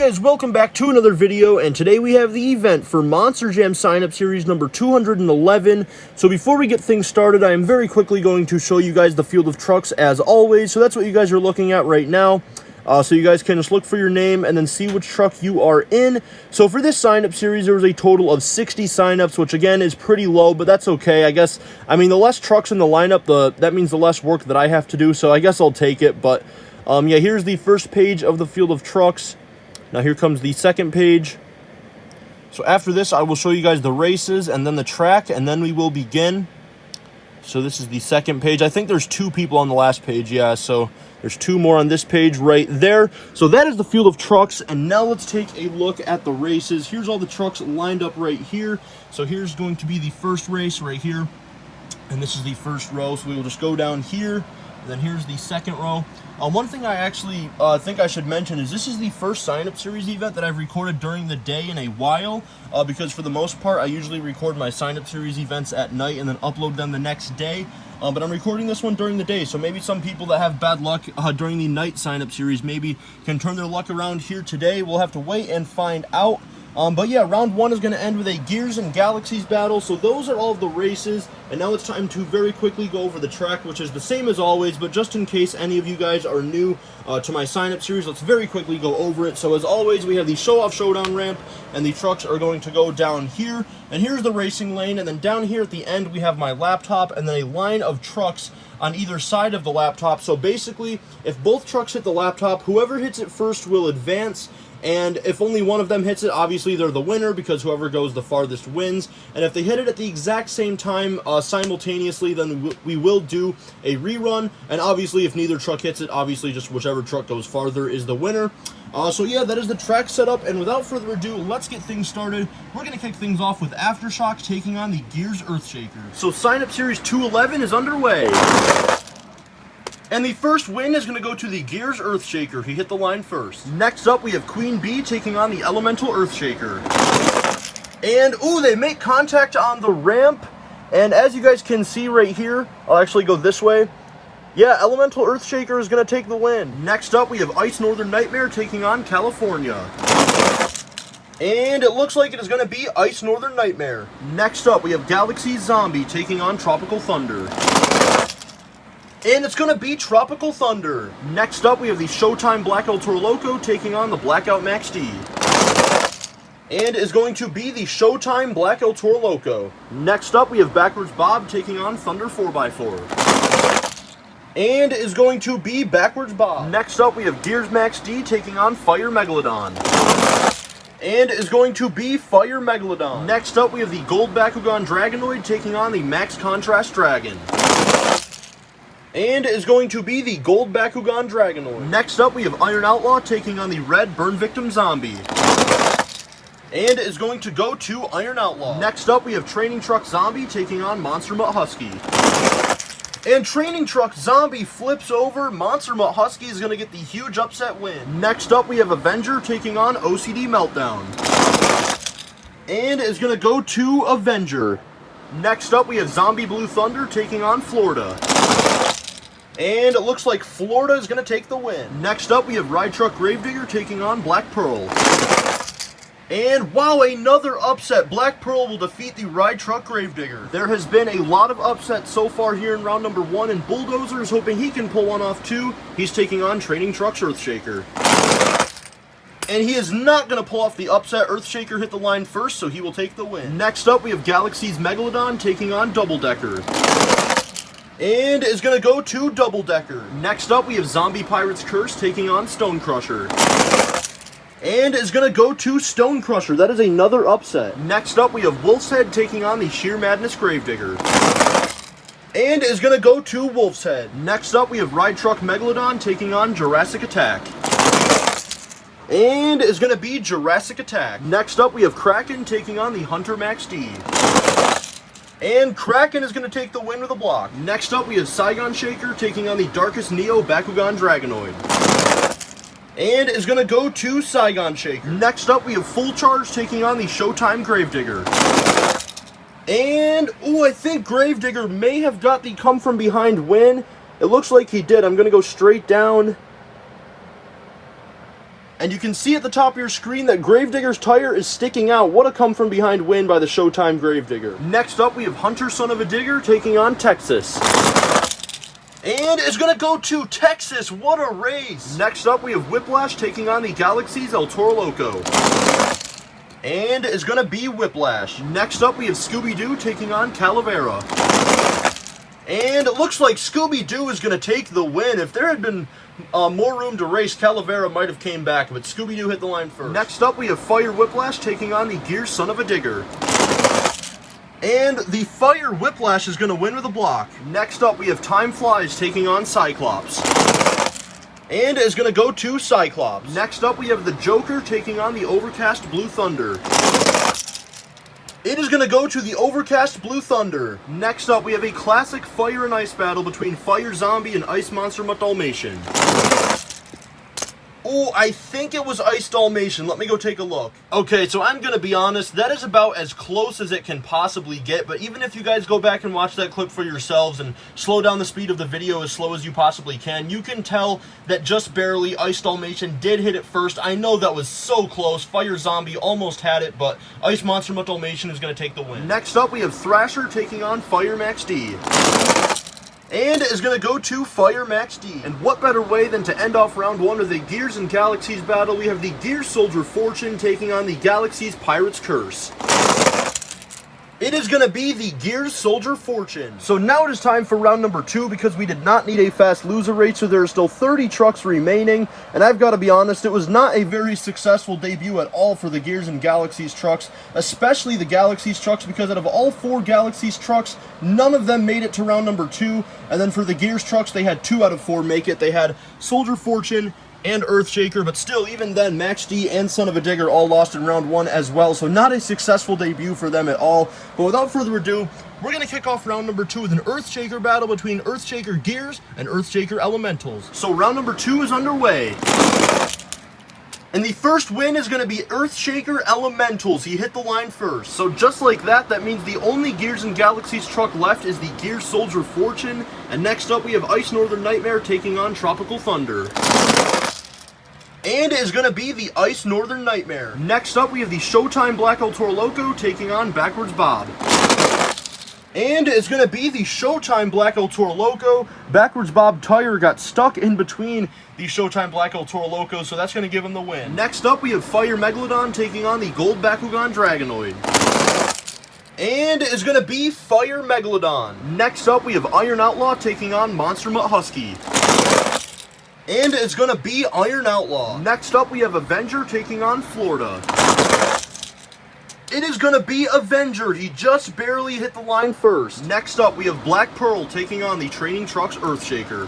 guys, welcome back to another video, and today we have the event for Monster Jam sign-up series number 211. So before we get things started, I am very quickly going to show you guys the field of trucks as always. So that's what you guys are looking at right now. So you guys can just look for your name and then see which truck you are in. So for this sign-up series, there was a total of 60 sign-ups, which again is pretty low, but that's okay. I guess, I mean, the less trucks in the lineup, that means the less work that I have to do, so I guess I'll take it. But yeah, here's the first page of the field of trucks. Now here comes the second page. So after this, I will show you guys the races and then the track, and then we will begin. So this is the second page. I think there's two people on the last page, yeah, so there's two more on this page right there. So that is the field of trucks, and now let's take a look at the races. Here's all the trucks lined up right here. So here's going to be the first race right here, and this is the first row. So we will just go down here, and then here's the second row. One thing I actually think I should mention is this is the first sign-up series event that I've recorded during the day in a while, because for the most part, I usually record my sign-up series events at night and then upload them the next day. But I'm recording this one during the day, so maybe some people that have bad luck during the night sign-up series maybe can turn their luck around here today. We'll have to wait and find out. But yeah, round one is going to end with a Gears and Galaxies battle. So those are all of the races. And now it's time to very quickly go over the track, which is the same as always. But just in case any of you guys are new to my sign-up series, let's very quickly go over it. So as always, we have the show-off showdown ramp, and the trucks are going to go down here. And here's the racing lane. And then down here at the end, we have my laptop, and then a line of trucks on either side of the laptop. So basically, if both trucks hit the laptop, whoever hits it first will advance. And if only one of them hits it, obviously they're the winner, because whoever goes the farthest wins. And if they hit it at the exact same time simultaneously, then we will do a rerun. And obviously, if neither truck hits it, obviously just whichever truck goes farther is the winner. So yeah, that is the track setup, and without further ado, let's get things started. We're going to kick things off with Aftershock taking on the Gears Earthshaker. So sign-up series 211 is underway. And the first win is going to go to the Gears Earthshaker. He hit the line first. Next up, we have Queen Bee taking on the Elemental Earthshaker. And, ooh, they make contact on the ramp. And as you guys can see right here, I'll actually go this way. Yeah, Elemental Earthshaker is going to take the win. Next up, we have Ice Northern Nightmare taking on California. And it looks like it is going to be Ice Northern Nightmare. Next up, we have Galaxy Zombie taking on Tropical Thunder. And it's going to be Tropical Thunder. Next up, we have the Showtime Black El Toro Loco taking on the Blackout Max D. And is going to be the Showtime Black El Toro Loco. Next up, we have Backwards Bob taking on Thunder 4x4. And is going to be Backwards Bob. Next up, we have Gears Max D taking on Fire Megalodon. And is going to be Fire Megalodon. Next up, we have the Gold Bakugan Dragonoid taking on the Max Contrast Dragon. And is going to be the Gold Bakugan Dragonoid. Next up, we have Iron Outlaw taking on the Red Burn Victim Zombie. And is going to go to Iron Outlaw. Next up, we have Training Truck Zombie taking on Monster Mutt Husky. And Training Truck Zombie flips over. Monster Mutt Husky is going to get the huge upset win. Next up, we have Avenger taking on OCD Meltdown. And is going to go to Avenger. Next up, we have Zombie Blue Thunder taking on Florida. And it looks like Florida is going to take the win. Next up, we have Ride Truck Gravedigger taking on Black Pearl. And wow, another upset. Black Pearl will defeat the Ride Truck Gravedigger. There has been a lot of upsets so far here in round number one, and Bulldozer is hoping he can pull one off too. He's taking on Training Trucks Earthshaker. And he is not going to pull off the upset. Earthshaker hit the line first, so he will take the win. Next up, we have Galaxy's Megalodon taking on Double Decker. And is going to go to Double Decker. Next up, we have Zombie Pirate's Curse taking on Stone Crusher. And is going to go to Stone Crusher. That is another upset. Next up, we have Wolf's Head taking on the Sheer Madness Gravedigger. And is going to go to Wolf's Head. Next up, we have Ride Truck Megalodon taking on Jurassic Attack. And is going to be Jurassic Attack. Next up, we have Kraken taking on the Hunter Max D. And Kraken is going to take the win with a block. Next up, we have Saigon Shaker taking on the Darkest Neo Bakugan Dragonoid. And is going to go to Saigon Shaker. Next up, we have Full Charge taking on the Showtime Gravedigger. And, ooh, I think Gravedigger may have got the come from behind win. It looks like he did. I'm going to go straight down. And you can see at the top of your screen that Gravedigger's tire is sticking out. What a come from behind win by the Showtime Gravedigger. Next up, we have Hunter Son of a Digger taking on Texas. And it's going to go to Texas. What a race. Next up, we have Whiplash taking on the Galaxy's El Toro Loco. And it's going to be Whiplash. Next up, we have Scooby-Doo taking on Calavera. And it looks like Scooby-Doo is going to take the win. If there had been more room to race, Calavera might have came back, but Scooby-Doo hit the line first. Next up, we have Fire Whiplash taking on the Gear Son of a Digger. And the Fire Whiplash is going to win with a block. Next up, we have Time Flies taking on Cyclops. And is going to go to Cyclops. Next up, we have the Joker taking on the Overcast Blue Thunder. It is going to go to the Overcast Blue Thunder. Next up, we have a classic fire and ice battle between Fire Zombie and Ice Monster Mutt Dalmatian. Oh, I think it was Ice Dalmatian. Let me go take a look. Okay, so I'm going to be honest. That is about as close as it can possibly get. But even if you guys go back and watch that clip for yourselves and slow down the speed of the video as slow as you possibly can, you can tell that just barely Ice Dalmatian did hit it first. I know that was so close. Fire Zombie almost had it, but Ice Monster Mutt Dalmatian is going to take the win. Next up, we have Thrasher taking on Fire Max D. And is going to go to Fire Max D. And what better way than to end off round one of the Gears and Galaxies battle? We have the Gears Soldier Fortune taking on the Galaxies Pirate's Curse. It is going to be the Gears Soldier Fortune. So now it is time for round number 2 because we did not need a fast loser rate, so there are still 30 trucks remaining. And I've got to be honest, it was not a very successful debut at all for the Gears and Galaxies trucks, especially the Galaxies trucks, because out of all 4 Galaxies trucks, none of them made it to round number 2. And then for the Gears trucks, they had 2 out of 4 make it. They had Soldier Fortune and Earthshaker, but still, even then, Max D and Son of a Digger all lost in round 1 as well, so not a successful debut for them at all. But without further ado, we're going to kick off round number 2 with an Earthshaker battle between Earthshaker Gears and Earthshaker Elementals. So round number 2 is underway. And the first win is going to be Earthshaker Elementals. He hit the line first. So just like that, that means the only Gears and Galaxies truck left is the Gears Soldier Fortune. And next up, we have Ice Northern Nightmare taking on Tropical Thunder. And it is going to be the Ice Northern Nightmare. Next up, we have the Showtime Black El Toro Loco taking on Backwards Bob. And it's going to be the Showtime Black El Toro Loco. Backwards Bob tire got stuck in between the Showtime Black El Toro Loco, so that's going to give him the win. Next up, we have Fire Megalodon taking on the Gold Bakugan Dragonoid. And it's going to be Fire Megalodon. Next up, we have Iron Outlaw taking on Monster Mutt Husky. And it's going to be Iron Outlaw. Next up, we have Avenger taking on Florida. It is going to be Avenger. He just barely hit the line first. Next up, we have Black Pearl taking on the Training Trucks Earthshaker.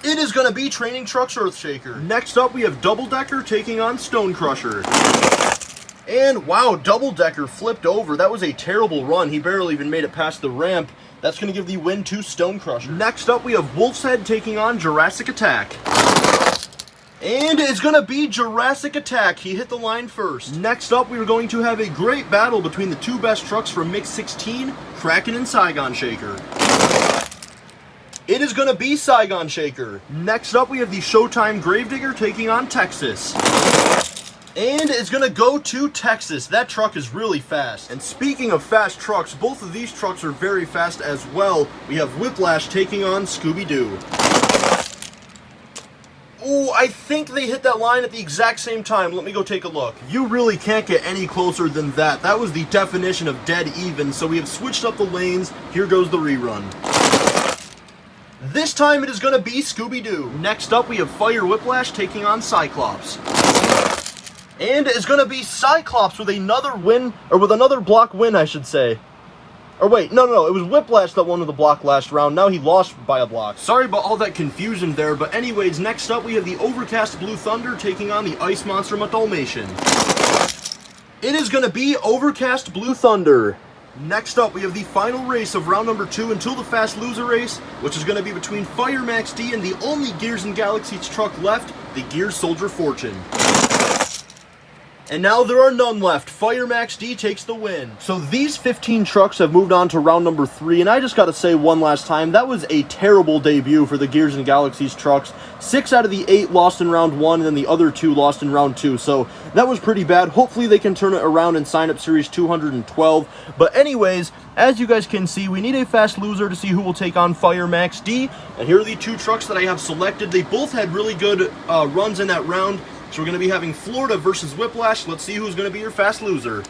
It is going to be Training Trucks Earthshaker. Next up, we have Double Decker taking on Stone Crusher. And wow, Double Decker flipped over. That was a terrible run. He barely even made it past the ramp. That's going to give the win to Stone Crusher. Next up, we have Wolf's Head taking on Jurassic Attack. And it's going to be Jurassic Attack. He hit the line first. Next up, we are going to have a great battle between the 2 best trucks from Mix 16, Kraken and Saigon Shaker. It is going to be Saigon Shaker. Next up, we have the Showtime Gravedigger taking on Texas. And it's going to go to Texas. That truck is really fast. And speaking of fast trucks, both of these trucks are very fast as well. We have Whiplash taking on Scooby-Doo. Oh, I think they hit that line at the exact same time. Let me go take a look. You really can't get any closer than that. That was the definition of dead even. So we have switched up the lanes. Here goes the rerun. This time it is going to be Scooby-Doo. Next up, we have Fire Whiplash taking on Cyclops. And it's going to be Cyclops with another win, or with another block win, I should say. Or wait, no, it was Whiplash that won with the block last round. Now he lost by a block. Sorry about all that confusion there, but anyways, next up we have the Overcast Blue Thunder taking on the Ice Monster Mutt Dalmatian. It is going to be Overcast Blue Thunder. Next up, we have the final race of round number 2 until the fast loser race, which is going to be between Fire Max D and the only Gears and Galaxies truck left, the Gears Soldier Fortune. And now there are none left. Fire Max D takes the win. So these 15 trucks have moved on to round number 3, and I just got to say one last time, that was a terrible debut for the Gears and Galaxies trucks. 6 out of the 8 lost in round 1, and then the other 2 lost in round 2. So that was pretty bad. Hopefully they can turn it around in Sign Up Series 212. But anyways, as you guys can see, we need a fast loser to see who will take on Fire Max D. And here are the 2 trucks that I have selected. They both had really good runs in that round. So we're going to be having Florida versus Whiplash. Let's see who's going to be your fast loser.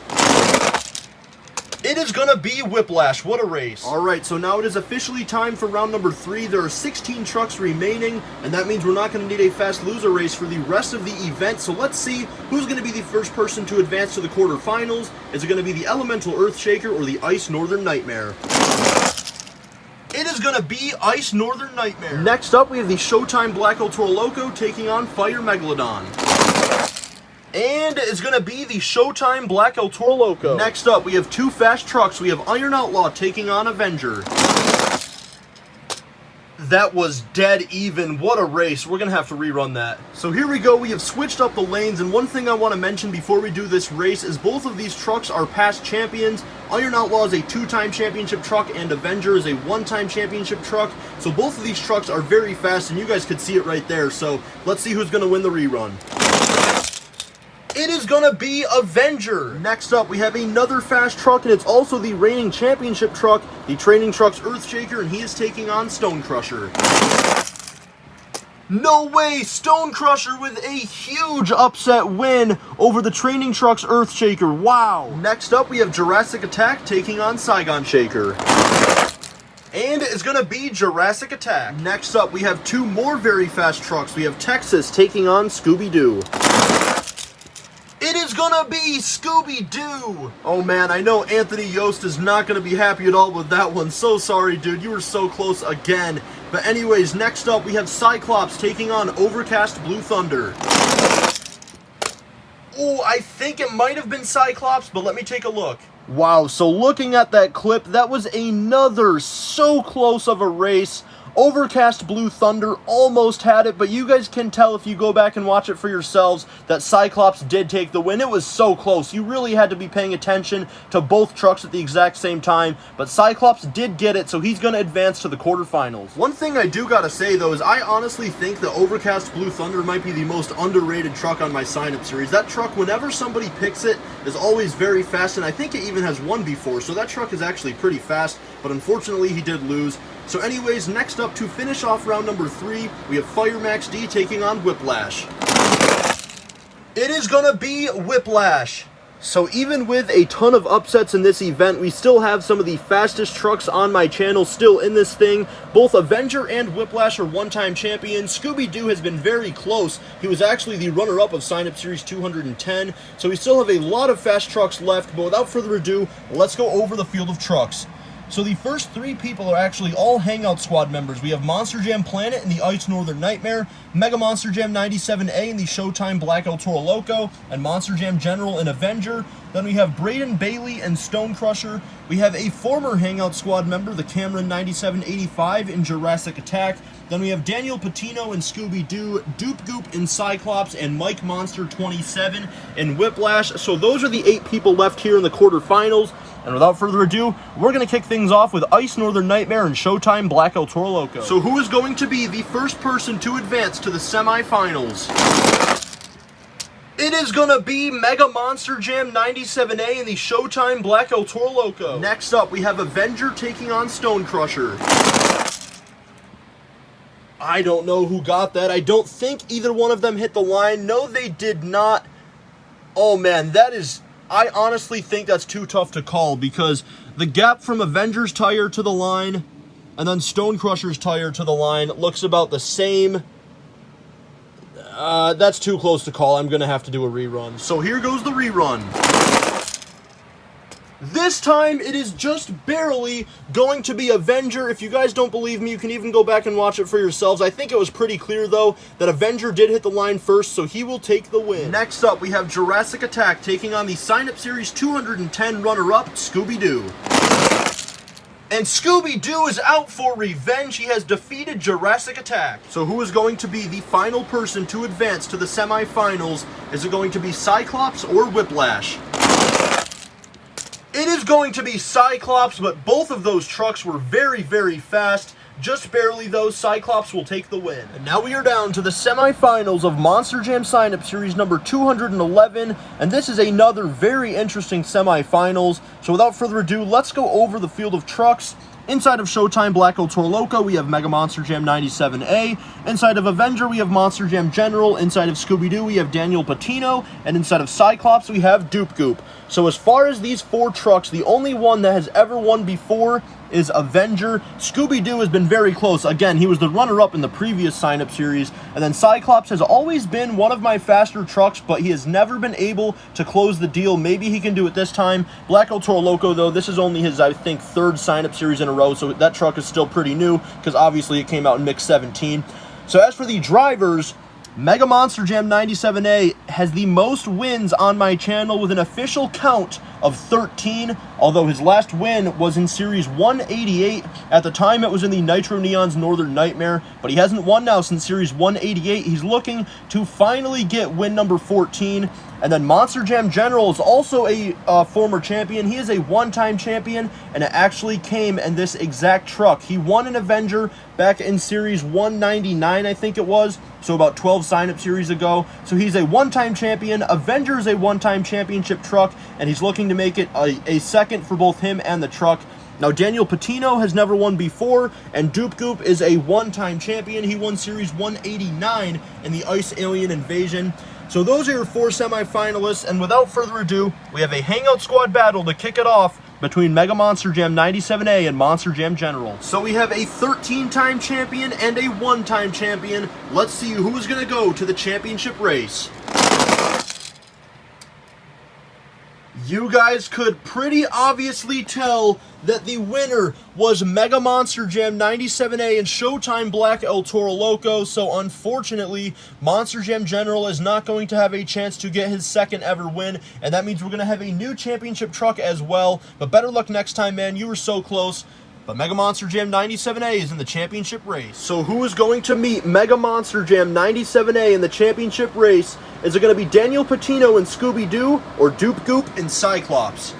It is going to be Whiplash. What a race. All right, so now it is officially time for round number 3. There are 16 trucks remaining, and that means we're not going to need a fast loser race for the rest of the event. So let's see who's going to be the first person to advance to the quarterfinals. Is it going to be the Elemental Earthshaker or the Ice Northern Nightmare? It is going to be Ice Northern Nightmare. Next up, we have the Showtime Black El Toro Loco taking on Fire Megalodon. And it's going to be the Showtime Black El Toro Loco. Next up, we have 2 fast trucks. We have Iron Outlaw taking on Avenger. That was dead even. What a race. We're going to have to rerun that. So here we go. We have switched up the lanes, and one thing I want to mention before we do this race is both of these trucks are past champions. Iron Outlaw is a 2-time championship truck, and Avenger is a 1-time championship truck. So both of these trucks are very fast, and you guys could see it right there. So let's see who's going to win the rerun. It is going to be Avenger. Next up, we have another fast truck, and it's also the reigning championship truck, the Training Trucks Earthshaker, and he is taking on Stone Crusher. No way! Stone Crusher with a huge upset win over the Training Trucks Earthshaker. Wow! Next up, we have Jurassic Attack taking on Saigon Shaker. And it's going to be Jurassic Attack. Next up, we have 2 more very fast trucks. We have Texas taking on Scooby-Doo. It is gonna be Scooby-Doo! Oh man, I know Anthony Yost is not gonna be happy at all with that one. So sorry, dude. You were so close again. But anyways, next up we have Cyclops taking on Overcast Blue Thunder. Oh, I think it might have been Cyclops, but let me take a look. Wow, so looking at that clip, that was another so close of a race. Overcast Blue Thunder almost had it, but you guys can tell if you go back and watch it for yourselves that Cyclops did take the win. It was so close. You really had to be paying attention to both trucks at the exact same time, but Cyclops did get it, so he's going to advance to the quarterfinals. One thing I do gotta say, though, is I honestly think the Overcast Blue Thunder might be the most underrated truck on my sign-up series. That truck, whenever somebody picks it, is always very fast, and I think it even has won before, so that truck is actually pretty fast, but unfortunately he did lose. So anyways, next up to finish off round number 3, we have Fire Max D taking on Whiplash. It is gonna be Whiplash. So even with a ton of upsets in this event, we still have some of the fastest trucks on my channel still in this thing. Both Avenger and Whiplash are 1-time champions. Scooby-Doo has been very close. He was actually the runner-up of Sign Up Series 210. So we still have a lot of fast trucks left, but without further ado, let's go over the field of trucks. So the first 3 people are actually all Hangout Squad members. We have Monster Jam Planet and the Ice Northern Nightmare, Mega Monster Jam 97A and the Showtime Black El Toro Loco, and Monster Jam General and Avenger. Then we have Braden Bailey and Stone Crusher. We have a former Hangout Squad member, the Cameron 9785 in Jurassic Attack. Then we have Daniel Patino and Scooby-Doo, Doop Goop in Cyclops, and Mike Monster 27 in Whiplash. So those are the 8 people left here in the quarterfinals. And without further ado, we're going to kick things off with Ice Northern Nightmare and Showtime Black El Toro Loco. So who is going to be the first person to advance to the semifinals? It is going to be Mega Monster Jam 97A and the Showtime Black El Toro Loco. Next up, we have Avenger taking on Stone Crusher. I don't know who got that. I don't think either one of them hit the line. No, they did not. Oh man, that is... I honestly think that's too tough to call because the gap from Avenger's tire to the line and then Stone Crusher's tire to the line looks about the same. That's too close to call. I'm going to have to do a rerun. So here goes the rerun. This time, it is just barely going to be Avenger. If you guys don't believe me, you can even go back and watch it for yourselves. I think it was pretty clear, though, that Avenger did hit the line first, so he will take the win. Next up, we have Jurassic Attack taking on the Sign Up Series 210 runner-up, Scooby-Doo. And Scooby-Doo is out for revenge. He has defeated Jurassic Attack. So who is going to be the final person to advance to the semifinals? Is it going to be Cyclops or Whiplash? It is going to be Cyclops, but both of those trucks were very, very fast. Just barely, though. Cyclops will take the win. And now we are down to the semifinals of Monster Jam Sign-Up Series number 211, and this is another very interesting semifinals. So without further ado, let's go over the field of trucks. Inside of Showtime Black El Toro Loco, we have Mega Monster Jam 97A. Inside of Avenger, we have Monster Jam General. Inside of Scooby-Doo, we have Daniel Patino. And inside of Cyclops, we have Doop Goop. So as far as these four trucks, the only one that has ever won before is Avenger. Scooby-Doo has been very close. Again, he was the runner-up in the previous sign-up series. And then Cyclops has always been one of my faster trucks, but he has never been able to close the deal. Maybe he can do it this time. Black El Toro Loco, though, this is only his, I think, third sign-up series in a row, so that truck is still pretty new, because obviously it came out in Mix 17. So as for the drivers, Mega Monster Jam 97A has the most wins on my channel with an official count of 13, although his last win was in Series 188. At the time, it was in the Nitro Neon's Northern Nightmare, but he hasn't won now since Series 188. He's looking to finally get win number 14. And then Monster Jam General is also a former champion. He is a one-time champion, and it actually came in this exact truck. He won an Avenger back in Series 199, I think it was, so about 12 sign-up series ago. So he's a one-time champion. Avenger is a one-time championship truck, and he's looking to make it a second for both him and the truck. Now, Daniel Patino has never won before, and Doop Goop is a one-time champion. He won Series 189 in the Ice Alien Invasion. So those are your four semifinalists, and without further ado, we have a Hangout Squad battle to kick it off between Mega Monster Jam 97A and Monster Jam General. So we have a 13-time champion and a one-time champion. Let's see who's going to go to the championship race. You guys could pretty obviously tell that the winner was Mega Monster Jam 97A and Showtime Black El Toro Loco, so unfortunately, Monster Jam General is not going to have a chance to get his second ever win, and that means we're going to have a new championship truck as well, but better luck next time, man. You were so close. But Mega Monster Jam 97A is in the championship race. So who is going to meet Mega Monster Jam 97A in the championship race? Is it going to be Daniel Patino and Scooby-Doo or Doop Goop and Cyclops?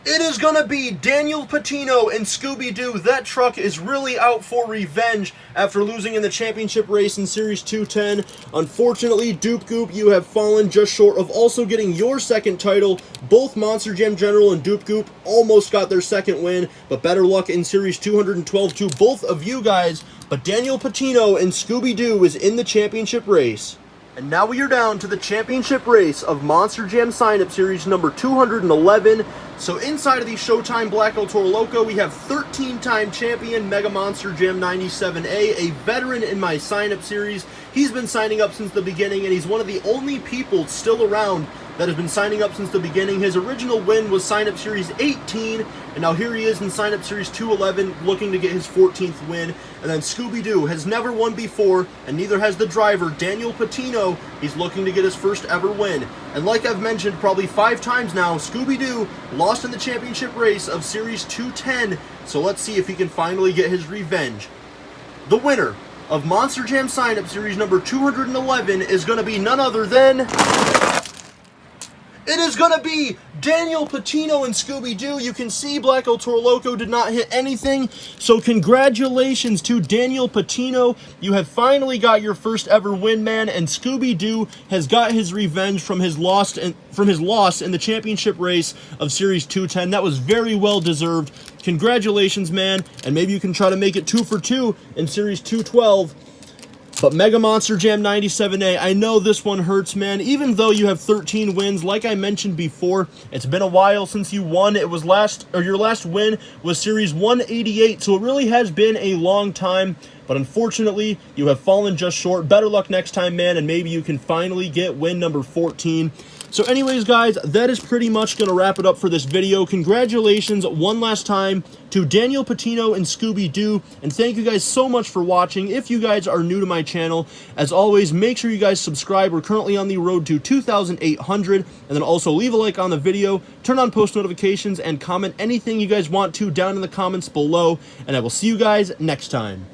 It is going to be Daniel Patino and Scooby-Doo. That truck is really out for revenge after losing in the championship race in Series 210. Unfortunately, Doop Goop, you have fallen just short of also getting your second title. Both Monster Jam General and Doop Goop almost got their second win, but better luck in Series 212 to both of you guys. But Daniel Patino and Scooby-Doo is in the championship race. And now we are down to the championship race of Monster Jam Sign-Up Series number 211. So inside of the Showtime Black El Toro Loco, we have 13-time champion Mega Monster Jam 97A, a veteran in my sign-up series. He's been signing up since the beginning, and he's one of the only people still around that has been signing up since the beginning. His original win was sign-up series 18, and now here he is in sign-up series 211, looking to get his 14th win. And then Scooby-Doo has never won before, and neither has the driver, Daniel Patino. He's looking to get his first ever win. And like I've mentioned probably 5 times now, Scooby-Doo lost in the championship race of series 210, so let's see if he can finally get his revenge. The winner of Monster Jam Sign-Up Series number 211 is going to be none other than... It is going to be Daniel Patino and Scooby-Doo. You can see Black El Toro Loco did not hit anything, so congratulations to Daniel Patino. You have finally got your first ever win, man, and Scooby-Doo has got his revenge from his loss in the championship race of Series 210. That was very well deserved. Congratulations, man, and maybe you can try to make it 2 for 2 in Series 212. But Mega Monster Jam 97A, I know this one hurts, man. Even though you have 13 wins, like I mentioned before, it's been a while since you won. It was your last win was Series 188, so it really has been a long time. But unfortunately, you have fallen just short. Better luck next time, man, and maybe you can finally get win number 14. So anyways, guys, that is pretty much going to wrap it up for this video. Congratulations one last time to Daniel Patino and Scooby-Doo, and thank you guys so much for watching. If you guys are new to my channel, as always, make sure you guys subscribe. We're currently on the road to 2,800, and then also leave a like on the video, turn on post notifications, and comment anything you guys want to down in the comments below, and I will see you guys next time.